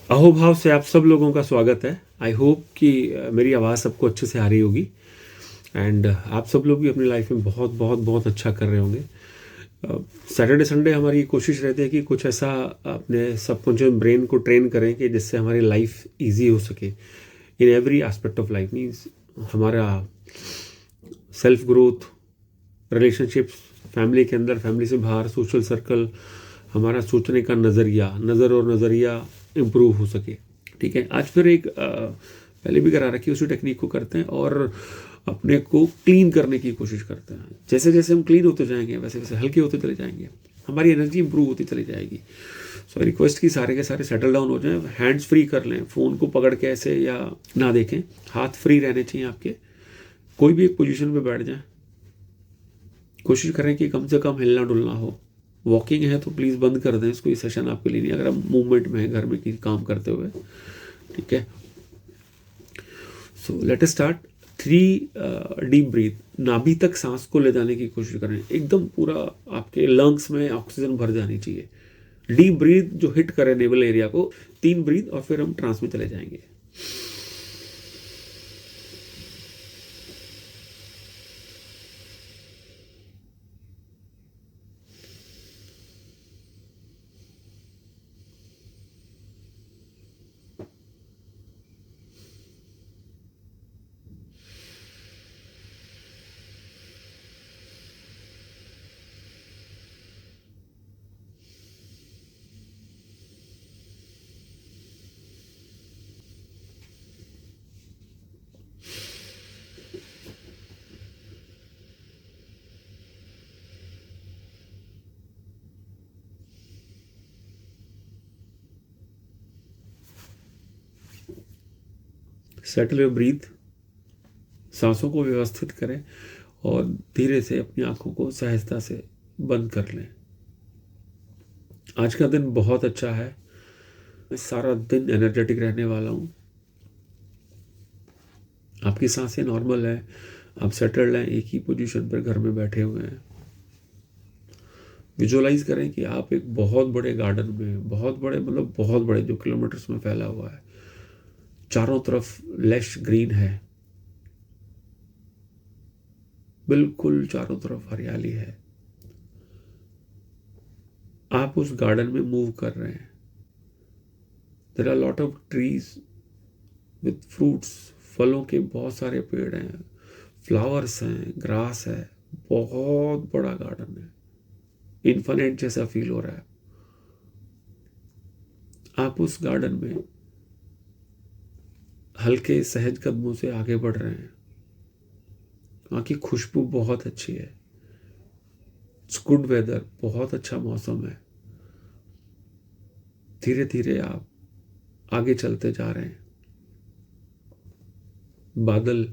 अहोभाव से आप सब लोगों का स्वागत है। आई होप कि मेरी आवाज़ सबको अच्छे से आ रही होगी एंड आप सब लोग भी अपनी लाइफ में बहुत बहुत बहुत अच्छा कर रहे होंगे। सैटरडे संडे हमारी कोशिश रहती है कि कुछ ऐसा अपने सबकॉन्शियस ब्रेन को ट्रेन करें कि जिससे हमारी लाइफ इजी हो सके in every aspect of life. Means हमारा सेल्फ ग्रोथ, रिलेशनशिप्स, फैमिली के अंदर, फैमिली से बाहर, सोशल सर्कल, हमारा सोचने का नज़रिया इम्प्रूव हो सके। ठीक है, आज फिर एक पहले भी करा रखी उसी टेक्निक को करते हैं और अपने को क्लीन करने की कोशिश करते हैं। जैसे जैसे हम क्लीन होते जाएंगे वैसे वैसे हल्के होते चले जाएंगे, हमारी एनर्जी इंप्रूव होती चली जाएगी। सो रिक्वेस्ट की सारे के सारे सेटल डाउन हो जाएं, हैंड्स फ्री कर लें, फ़ोन को पकड़ के ऐसे या ना देखें, हाथ फ्री रहने चाहिए आपके। कोई भी एक पोजीशन पे बैठ जाएं, कोशिश करें कि कम से कम हिलना डुलना हो। वॉकिंग है तो प्लीज़ बंद कर दें इसको, ये सेशन आपके लिए नहीं, अगर आप मूवमेंट में हैं घर में किसी काम करते हुए। ठीक है, so let us start. 3 deep breath, नाभि तक सांस को ले जाने की कोशिश करें, एकदम पूरा आपके लंग्स में ऑक्सीजन भर जानी चाहिए। डीप ब्रीथ जो हिट करे नेवल एरिया को, 3 ब्रीथ और फिर हम ट्रांस में चले जाएंगे। सेटल योर ब्रीथ, सांसों को व्यवस्थित करें और धीरे से अपनी आंखों को सहजता से बंद कर लें। आज का दिन बहुत अच्छा है, मैं सारा दिन एनर्जेटिक रहने वाला हूँ। आपकी सांसें नॉर्मल है, आप सेटल्ड हैं, एक ही पोजीशन पर घर में बैठे हुए हैं। विजुअलाइज करें कि आप एक बहुत बड़े गार्डन में, बहुत बड़े मतलब बहुत बड़े, जो किलोमीटर्स में फैला हुआ है, चारों तरफ लैश ग्रीन है, बिल्कुल चारों तरफ हरियाली है। आप उस गार्डन में मूव कर रहे हैं। There are lot of trees with fruits, फलों के बहुत सारे पेड़ हैं, फ्लावर्स हैं, ग्रास है, बहुत बड़ा गार्डन है, इन्फिनिट जैसा फील हो रहा है। आप उस गार्डन में हल्के सहज कदमों से आगे बढ़ रहे हैं। वहाँ की खुशबू बहुत अच्छी है, इट्स गुड वेदर, बहुत अच्छा मौसम है। धीरे धीरे आप आगे चलते जा रहे हैं, बादल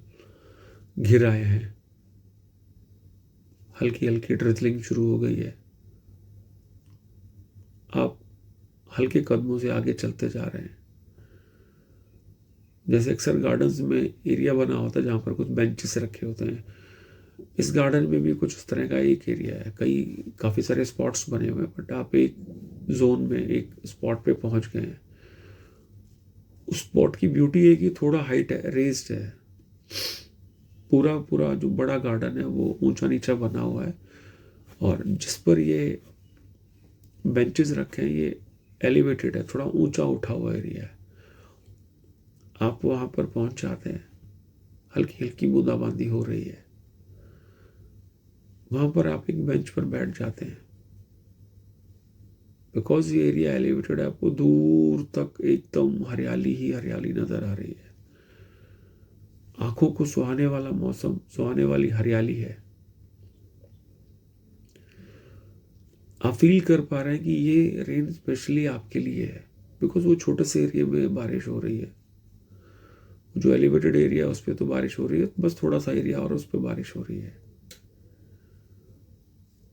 घिर आए हैं, हल्की हल्की ड्रिजलिंग शुरू हो गई है। आप हल्के कदमों से आगे चलते जा रहे हैं। जैसे अक्सर गार्डन्स में एरिया बना होता है जहाँ पर कुछ बेंचेस रखे होते हैं, इस गार्डन में भी कुछ उस तरह का एक एरिया है। काफ़ी सारे स्पॉट्स बने हुए हैं, बट आप एक जोन में, एक स्पॉट पे पहुँच गए हैं। उस स्पॉट की ब्यूटी है कि थोड़ा हाइट है, रेस्ड है, पूरा पूरा जो बड़ा गार्डन है वो ऊंचा नीचा बना हुआ है, और जिस पर ये बेंचेस रखे हैं ये एलिवेटेड है, थोड़ा ऊंचा उठा हुआ एरिया है। आप वहाँ पर पहुँच जाते हैं, हल्की हल्की बूंदाबांदी हो रही है, वहाँ पर आप एक बेंच पर बैठ जाते हैं। बिकॉज ये एरिया एलिवेटेड है, आपको दूर तक एकदम हरियाली ही हरियाली नज़र आ रही है। आंखों को सुहाने वाला मौसम, सुहाने वाली हरियाली है। आप फील कर पा रहे हैं कि ये रेन स्पेशली आपके लिए है, बिकॉज वो छोटे से एरिया में बारिश हो रही है। जो एलिवेटेड एरिया है उस पर तो बारिश हो रही है, बस थोड़ा सा एरिया और उस पर बारिश हो रही है।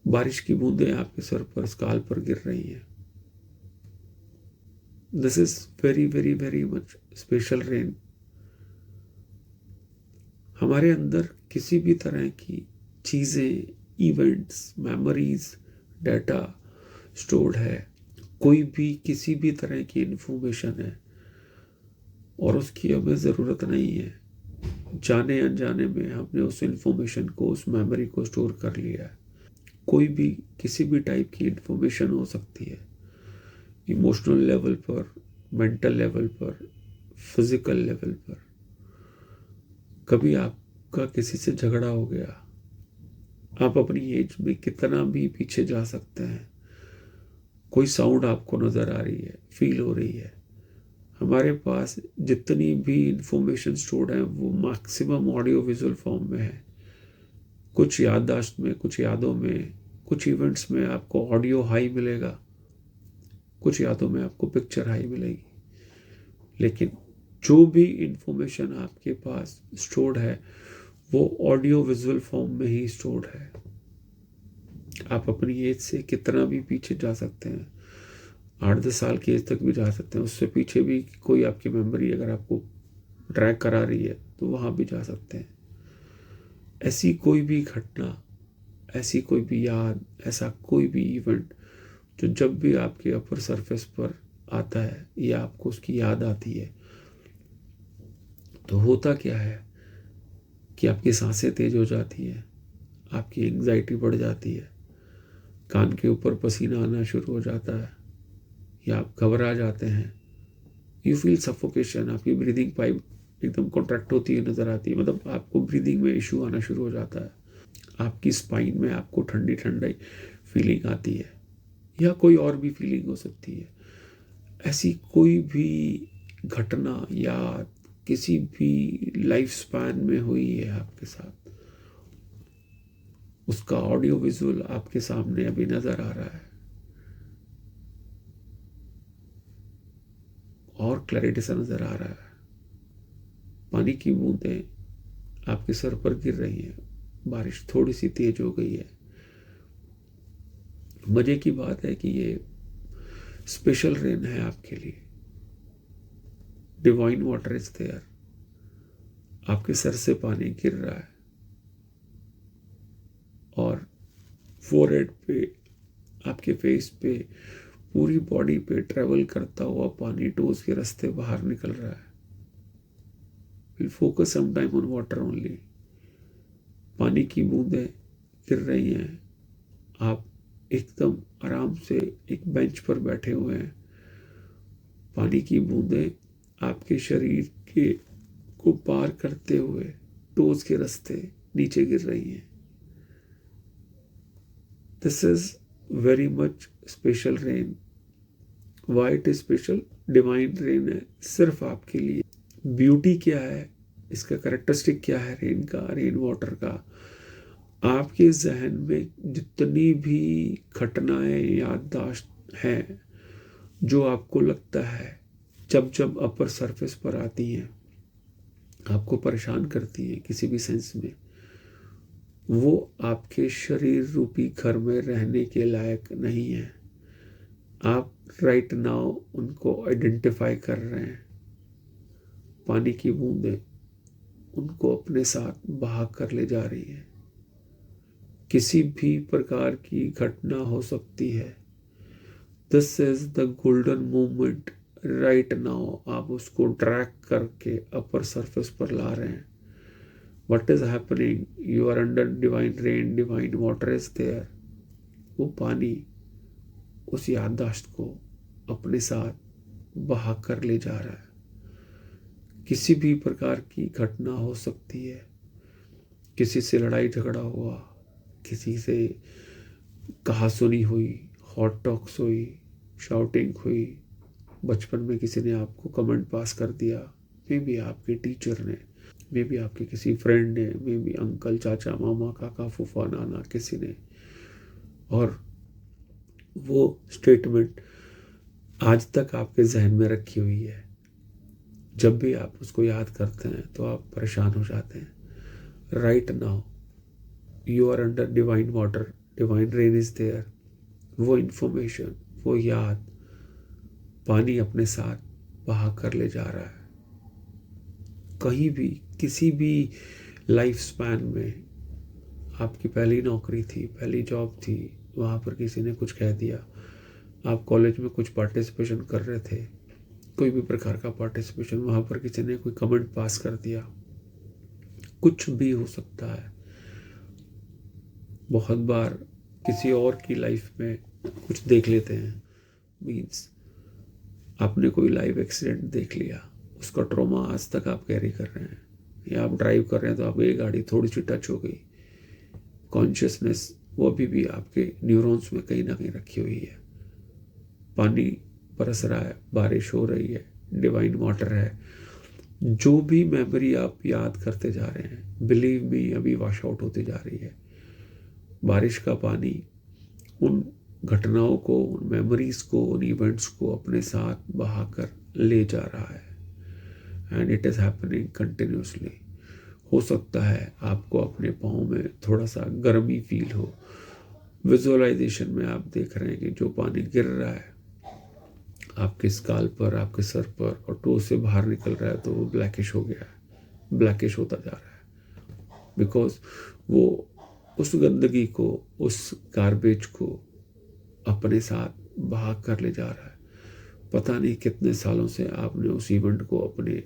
बारिश की बूंदें आपके सर पर, स्काल पर गिर रही हैं। This is very very very much special rain. हमारे अंदर किसी भी तरह की चीज़ें, इवेंट्स, मेमोरीज, डाटा स्टोर्ड है, कोई भी किसी भी तरह की इंफॉर्मेशन है, और उसकी हमें ज़रूरत नहीं है। जाने अनजाने में हमने उस इंफॉर्मेशन को, उस मेमोरी को स्टोर कर लिया है। कोई भी किसी भी टाइप की इंफॉर्मेशन हो सकती है, इमोशनल लेवल पर, मेंटल लेवल पर, फिजिकल लेवल पर। कभी आपका किसी से झगड़ा हो गया, आप अपनी एज में कितना भी पीछे जा सकते हैं, कोई साउंड आपको नज़र आ रही है, फील हो रही है, हमारे पास जितनी भी इंफॉर्मेशन स्टोर्ड है वो मैक्सिमम ऑडियो विजुअल फॉर्म में है। कुछ याददाश्त में, कुछ यादों में, कुछ इवेंट्स में आपको ऑडियो हाई मिलेगा, कुछ यादों में आपको पिक्चर हाई मिलेगी। लेकिन जो भी इंफॉर्मेशन आपके पास स्टोर्ड है वो ऑडियो विजुअल फॉर्म में ही स्टोर्ड है। आप अपनी एज से कितना भी पीछे जा सकते हैं, 8-10 साल की एज तक भी जा सकते हैं, उससे पीछे भी कोई आपकी मेमोरी अगर आपको ट्रैक करा रही है तो वहाँ भी जा सकते हैं। ऐसी कोई भी घटना, ऐसी कोई भी याद, ऐसा कोई भी इवेंट जो जब भी आपके अपर सरफेस पर आता है या आपको उसकी याद आती है तो होता क्या है कि आपकी सांसें तेज हो जाती हैं, आपकी एंग्जाइटी बढ़ जाती है, कान के ऊपर पसीना आना शुरू हो जाता है या आप घबरा जाते हैं, यू फील सफोकेशन, आपकी ब्रीदिंग पाइप एकदम कॉन्ट्रैक्ट होती है नज़र आती है, मतलब आपको ब्रीदिंग में इशू आना शुरू हो जाता है, आपकी स्पाइन में आपको ठंडी ठंडी फीलिंग आती है या कोई और भी फीलिंग हो सकती है। ऐसी कोई भी घटना या किसी भी लाइफ स्पैन में हुई है आपके साथ, उसका ऑडियो विजुअल आपके सामने अभी नज़र आ रहा है और क्लैरिटी से नज़र आ रहा है। पानी की बूंदें आपके सर पर गिर रही हैं, बारिश थोड़ी सी तेज हो गई है। मज़े की बात है कि ये स्पेशल रेन है आपके लिए, डिवाइन वाटर इज देयर। आपके सर से पानी गिर रहा है और फोरहेड पे, आपके फेस पे, पूरी बॉडी पे ट्रेवल करता हुआ पानी टोज के रास्ते बाहर निकल रहा है। Will focus some time on water only. पानी की बूंदें गिर रही हैं, आप एकदम आराम से एक बेंच पर बैठे हुए हैं, पानी की बूंदें आपके शरीर के को पार करते हुए टोज के रास्ते नीचे गिर रही हैं। This is very much special rain. Why it is special? Divine rain है सिर्फ आपके लिए। ब्यूटी क्या है, इसका कैरेक्टरिस्टिक क्या है रेन का, रेन वाटर का? आपके जहन में जितनी भी घटनाएं याददाश्त हैं जो आपको लगता है जब जब अपर सरफेस पर आती हैं आपको परेशान करती हैं किसी भी सेंस में, वो आपके शरीर रूपी घर में रहने के लायक नहीं है। आप राइट नाउ उनको आइडेंटिफाई कर रहे हैं। पानी की बूंदें उनको अपने साथ बहा कर ले जा रही है। किसी भी प्रकार की घटना हो सकती है। This is the golden moment right now. आप उसको ड्रैग करके अपर सरफेस पर ला रहे हैं। What is happening? You are under divine rain, divine water is there. वो पानी उस याददाश्त को अपने साथ बहा कर ले जा रहा है। किसी भी प्रकार की घटना हो सकती है, किसी से लड़ाई झगड़ा हुआ, किसी से कहा सुनी हुई, हॉट टॉक्स हुई, शाउटिंग हुई, बचपन में किसी ने आपको कमेंट पास कर दिया, मे बी आपके टीचर ने, मे बी आपके किसी फ्रेंड ने, मे बी अंकल, चाचा, मामा, काका, फूफा, नाना किसी ने, और वो स्टेटमेंट आज तक आपके जहन में रखी हुई है। जब भी आप उसको याद करते हैं तो आप परेशान हो जाते हैं। Right now you are under divine water, divine rain is there. वो इंफॉर्मेशन, वो याद पानी अपने साथ बहा कर ले जा रहा है। कहीं भी, किसी भी लाइफ स्पैन में, आपकी पहली नौकरी थी, पहली जॉब थी, वहाँ पर किसी ने कुछ कह दिया, आप कॉलेज में कुछ पार्टिसिपेशन कर रहे थे, कोई भी प्रकार का पार्टिसिपेशन, वहाँ पर किसी ने कोई कमेंट पास कर दिया, कुछ भी हो सकता है। बहुत बार किसी और की लाइफ में कुछ देख लेते हैं, मीन्स आपने कोई लाइव एक्सीडेंट देख लिया, उसका ट्रॉमा आज तक आप कैरी कर रहे हैं, या आप ड्राइव कर रहे हैं तो आपकी गाड़ी थोड़ी सी टच हो गई, कॉन्शियसनेस वो अभी भी आपके न्यूरॉन्स में कहीं ना कहीं रखी हुई है। पानी बरस रहा है, बारिश हो रही है, डिवाइन वाटर है, जो भी मेमोरी आप याद करते जा रहे हैं, बिलीव मी अभी वॉश आउट होती जा रही है। बारिश का पानी उन घटनाओं को, उन मेमोरीज को, उन इवेंट्स को अपने साथ बहाकर ले जा रहा है, and it is happening continuously. हो सकता है आपको अपने पाँव में थोड़ा सा गर्मी फील हो। विजुअलाइजेशन में आप देख रहे हैं कि जो पानी गिर रहा है आपके स्काल पर, आपके सर पर, और टो से बाहर निकल रहा है तो वो ब्लैकिश हो गया है, ब्लैकिश होता जा रहा है, बिकॉज वो उस गंदगी को, उस गार्बेज को अपने साथ बहा कर ले जा रहा है। पता नहीं कितने सालों से आपने उस इवेंट को अपने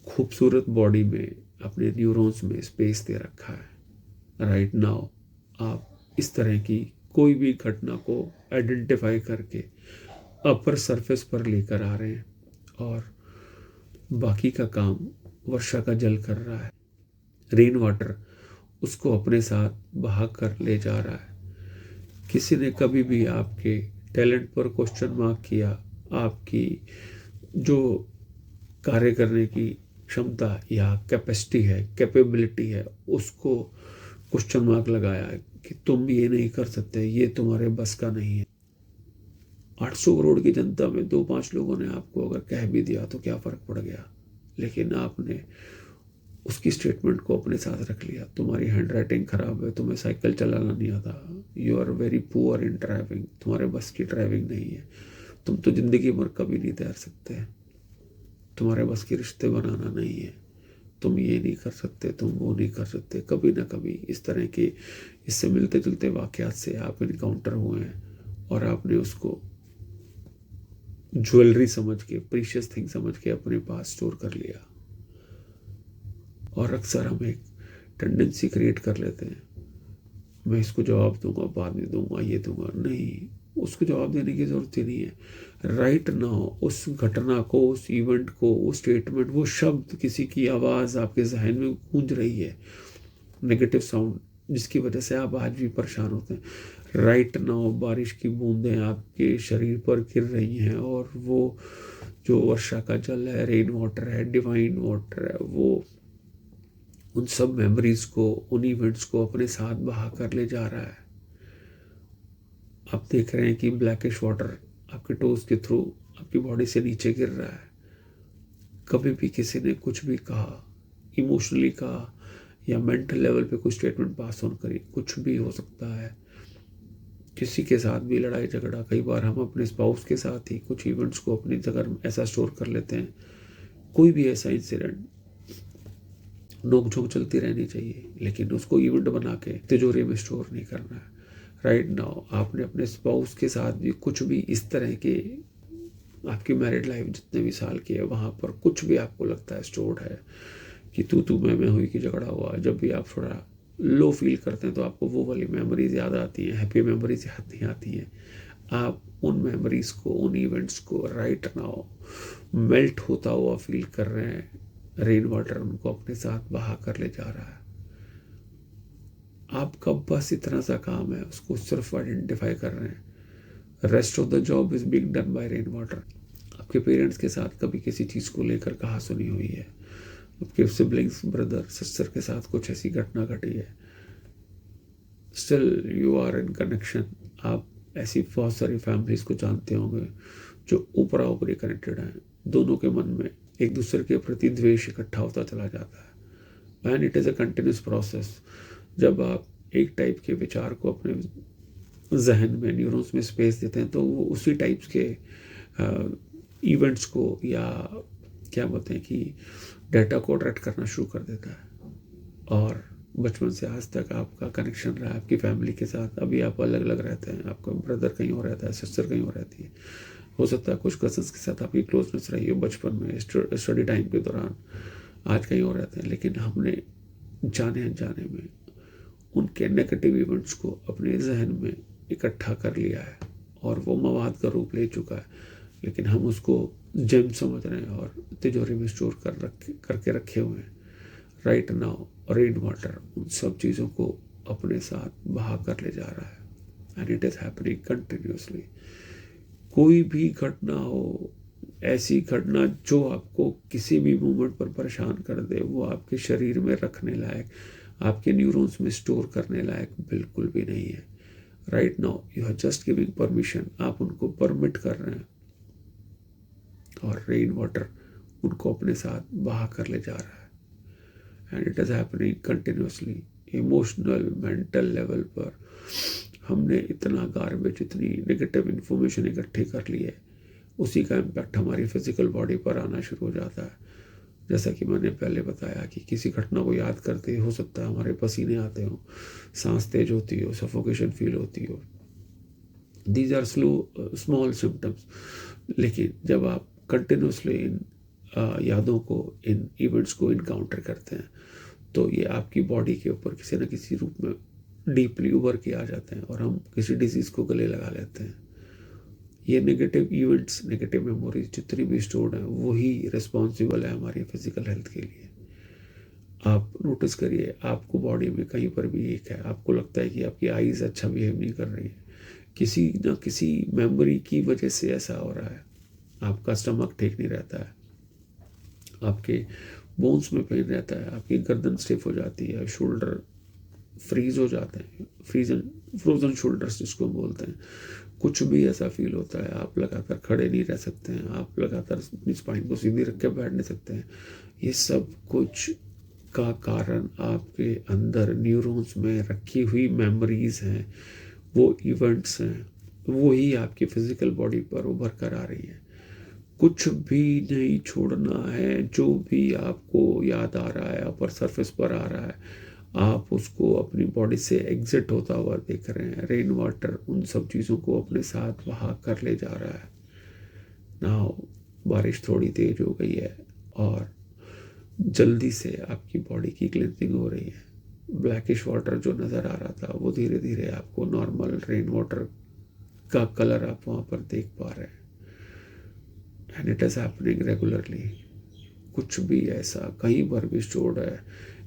खूबसूरत बॉडी में, अपने न्यूरॉन्स में स्पेस दे रखा है। राइट नाउ आप इस तरह की कोई भी घटना को आइडेंटिफाई करके अपर सरफेस पर लेकर आ रहे हैं, और बाकी का काम वर्षा का जल कर रहा है, रेन वाटर उसको अपने साथ बहा कर ले जा रहा है। किसी ने कभी भी आपके टैलेंट पर क्वेश्चन मार्क किया, आपकी जो कार्य करने की क्षमता या कैपेसिटी है, कैपेबिलिटी है, उसको क्वेश्चन मार्क लगाया कि तुम ये नहीं कर सकते, ये तुम्हारे बस का नहीं है। 800 करोड़ की जनता में 2-5 लोगों ने आपको अगर कह भी दिया तो क्या फ़र्क पड़ गया, लेकिन आपने उसकी स्टेटमेंट को अपने साथ रख लिया। तुम्हारी हैंड राइटिंग खराब है, तुम्हें साइकिल चलाना नहीं आता, you are very poor in driving, तुम्हारे बस की ड्राइविंग नहीं है, तुम तो ज़िंदगी भर कभी नहीं तैर सकते, तुम्हारे बस के रिश्ते बनाना नहीं है, तुम ये नहीं कर सकते, तुम वो नहीं कर सकते। कभी ना कभी इस तरह के इससे मिलते जुलते वाक़यात से आप इनकाउंटर हुए हैं, और आपने उसको ज्वेलरी समझ के, प्रीशियस थिंग समझ के अपने पास स्टोर कर लिया। और अक्सर हम एक टेंडेंसी क्रिएट कर लेते हैं, मैं इसको जवाब दूंगा, बाद में दूंगा, ये दूंगा। नहीं, उसको जवाब देने की ज़रूरत ही नहीं है। राइट नाउ उस घटना को, उस इवेंट को, वो स्टेटमेंट, वो शब्द, किसी की आवाज़ आपके जहन में गूंज रही है, नेगेटिव साउंड, जिसकी वजह से आप आज भी परेशान होते हैं। राइट नाउ बारिश की बूंदें आपके शरीर पर गिर रही हैं, और वो जो वर्षा का जल है, रेन वाटर है, डिवाइन वाटर है, वो उन सब मेमोरीज को, उन इवेंट्स को अपने साथ बहा कर ले जा रहा है। आप देख रहे हैं कि ब्लैकिश वाटर आपके टोज के थ्रू आपकी बॉडी से नीचे गिर रहा है। कभी भी किसी ने कुछ भी कहा, इमोशनली कहा, या मेंटल लेवल पे कुछ स्टेटमेंट पास ऑन करी, कुछ भी हो सकता है। किसी के साथ भी लड़ाई झगड़ा, कई बार हम अपने स्पाउस के साथ ही कुछ इवेंट्स को अपनी जगह ऐसा स्टोर कर लेते हैं। कोई भी ऐसा इंसिडेंट, नोक-झोंक चलती रहनी चाहिए, लेकिन उसको इवेंट बना के तिजोरी में स्टोर नहीं करना है। राइट नाउ आपने अपने स्पाउस के साथ भी कुछ भी इस तरह के, आपकी मैरिड लाइफ जितने भी साल की है, वहाँ पर कुछ भी आपको लगता है स्टोर्ड है, कि तू मैं हुई कि झगड़ा हुआ, जब भी आप थोड़ा लो फील करते हैं तो आपको वो वाली मेमोरीज याद आती हैं, हैप्पी मेमोरीज याद नहीं आती हैं। आप उन मेमोरीज को, उन इवेंट्स को राइट नाउ मेल्ट होता हुआ फील कर रहे हैं। रेन वाटर उनको अपने साथ बहा कर ले जा रहा है। आपका बस इतना सा काम है, उसको सिर्फ आइडेंटिफाई कर रहे हैं। Rest of the job is being done by rain water. आपके पेरेंट्स के साथ कभी किसी चीज़ को लेकर कहा सुनी हुई है, आपके सिबलिंग्स, ब्रदर सिस्टर के साथ कुछ ऐसी घटना घटी है, still you are in connection. आप ऐसी बहुत सारी फैमिलीज को जानते होंगे जो ऊपरा ऊपरी कनेक्टेड हैं, दोनों के मन में एक दूसरे के प्रति द्वेष इकट्ठा होता चला जाता है, and it is a continuous process. जब आप एक टाइप के विचार को अपने जहन में, न्यूरॉन्स में स्पेस देते हैं, तो वो उसी टाइप्स के इवेंट्स को, या क्या बोलते हैं कि डाटा को अट्रैक्ट करना शुरू कर देता है। और बचपन से आज तक आपका कनेक्शन रहा है आपकी फैमिली के साथ। अभी आप अलग अलग रहते हैं, आपका ब्रदर कहीं और रहता है, सिस्टर कहीं और रहती है, हो सकता है कुछ कजन्स के साथ आपकी क्लोजनेस रही हो बचपन में, स्टडी टाइम के दौरान, आज कहीं और रहते हैं, लेकिन हमने जाने अनजाने में उनके नेगेटिव इवेंट्स को अपने जहन में इकट्ठा कर लिया है और वो मवाद का रूप ले चुका है, लेकिन हम उसको जेम समझ रहे हैं और तिजोरी में स्टोर करके रखे हुए हैं। राइट नाउ रेन वाटर उन सब चीज़ों को अपने साथ बहा कर ले जा रहा है, and it is happening continuously. कोई भी घटना हो, ऐसी घटना जो आपको किसी भी मोमेंट पर परेशान कर दे, वो आपके शरीर में रखने लायक, आपके न्यूरॉन्स में स्टोर करने लायक बिल्कुल भी नहीं है। Right now you are just giving permission, आप उनको परमिट कर रहे हैं और रेन वाटर उनको अपने साथ बहा कर ले जा रहा है, and it is happening continuously. Emotional mental level पर हमने इतना गार्बेज, इतनी नेगेटिव इन्फॉर्मेशन इकट्ठी कर ली है, उसी का इम्पैक्ट हमारी फिजिकल बॉडी पर आना शुरू हो जाता है। जैसा कि मैंने पहले बताया कि किसी घटना को याद करते हो सकता है हमारे पसीने आते हो, सांस तेज होती हो, सफोकेशन फील होती हो। दीज आर स्मॉल सिम्टम्स, लेकिन जब आप कंटिन्यूसली इन यादों को, इन इवेंट्स को इनकाउंटर करते हैं, तो ये आपकी बॉडी के ऊपर किसी न किसी रूप में डीपली उभर के आ जाते हैं और हम किसी डिजीज़ को गले लगा लेते हैं। ये नेगेटिव इवेंट्स, नेगेटिव मेमोरीज जितनी भी स्टोर्ड हैं, वही रिस्पॉन्सिबल है हमारी फिजिकल हेल्थ के लिए। आप नोटिस करिए, आपको बॉडी में कहीं पर भी एक है, आपको लगता है कि आपकी आईज़ अच्छा बिहेव नहीं कर रही है, किसी न किसी मेमोरी की वजह से ऐसा हो रहा है। आपका स्टमक ठीक नहीं रहता है, आपके बोन्स में पेन रहता है, आपकी गर्दन स्टिफ हो जाती है, शोल्डर फ्रीज हो जाते हैं, फ्रोजन शोल्डर्स जिसको बोलते हैं। कुछ भी ऐसा फील होता है, आप लगातार खड़े नहीं रह सकते हैं, आप लगातार अपनी स्पाइन को सीधी रख के बैठ नहीं सकते हैं। ये सब कुछ का कारण आपके अंदर न्यूरॉन्स में रखी हुई मेमोरीज हैं, वो इवेंट्स हैं, वो ही आपकी फिजिकल बॉडी पर उभर कर आ रही है। कुछ भी नहीं छोड़ना है, जो भी आपको याद आ रहा है, अपर सरफेस पर आ रहा है, आप उसको अपनी बॉडी से एग्जिट होता हुआ देख रहे हैं। रेन वाटर उन सब चीज़ों को अपने साथ बहा कर ले जा रहा है। नाउ बारिश थोड़ी तेज हो गई है और जल्दी से आपकी बॉडी की क्लिनजिंग हो रही है। ब्लैकिश वाटर जो नज़र आ रहा था, वो धीरे धीरे आपको नॉर्मल रेन वाटर का कलर आप वहाँ पर देख पा रहे हैं, and it is happening regularly. कुछ भी ऐसा कहीं पर भी स्टोर्ड है,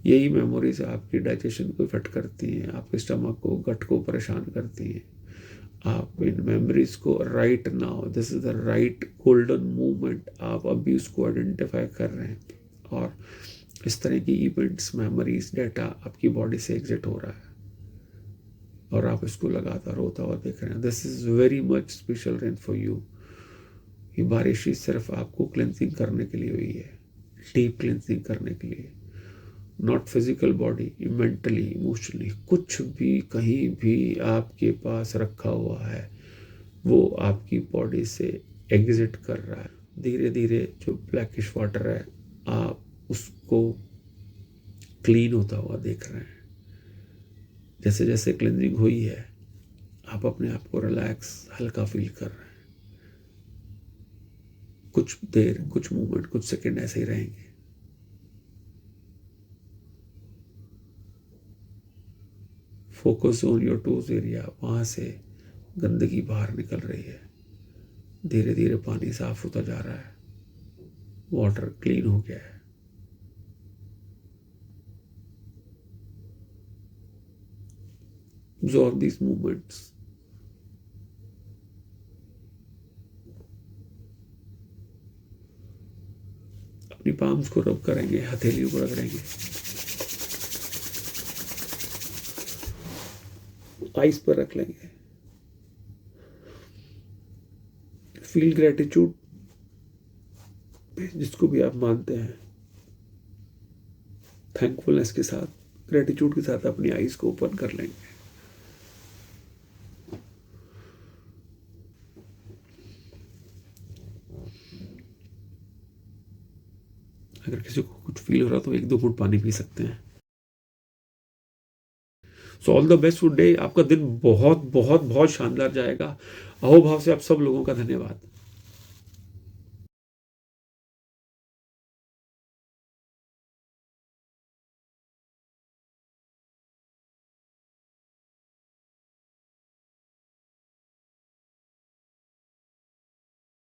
यही मेमोरीज आपकी डाइजेशन को इफेक्ट करती हैं, आपके स्टमक को, गट को परेशान करती हैं। आप इन मेमोरीज को right now, this is the right golden moment, आप अभी उसको आइडेंटिफाई कर रहे हैं और इस तरह की इवेंट्स, मेमोरीज, डाटा आपकी बॉडी से एग्जिट हो रहा है और आप इसको लगातार होता हुआ देख रहे हैं। This is very much special rain for you. ये बारिश ही सिर्फ आपको क्लेंजिंग करने के लिए हुई है, डीप क्लेंजिंग करने के लिए, not physical body, mentally, emotionally. कुछ भी कहीं भी आपके पास रखा हुआ है, वो आपकी बॉडी से एग्जिट कर रहा है। धीरे धीरे जो ब्लैकिश वाटर है, आप उसको क्लीन होता हुआ देख रहे हैं। जैसे जैसे क्लीनिंग हुई है, आप अपने आप को रिलैक्स, हल्का फील कर रहे हैं। कुछ देर, कुछ मोमेंट, कुछ सेकंड ऐसे ही रहेंगे। Focus on your toes area, वहाँ से गंदगी बाहर निकल रही है। धीरे धीरे पानी साफ होता जा रहा है, वाटर क्लीन हो गया है। Absorb these movements. अपनी पाम्स को रब करेंगे, हथेलियों को रगड़ेंगे, आइस पर रख लेंगे। फील ग्रेटिट्यूड, जिसको भी आप मानते हैं, थैंकफुलनेस के साथ, ग्रेटिट्यूड के साथ अपनी आइस को ओपन कर लेंगे। अगर किसी को कुछ फील हो रहा तो 1-2 घूंट पानी पी सकते हैं। So all the best for day. आपका दिन बहुत बहुत बहुत शानदार जाएगा। अहोभाव से आप सब लोगों का धन्यवाद।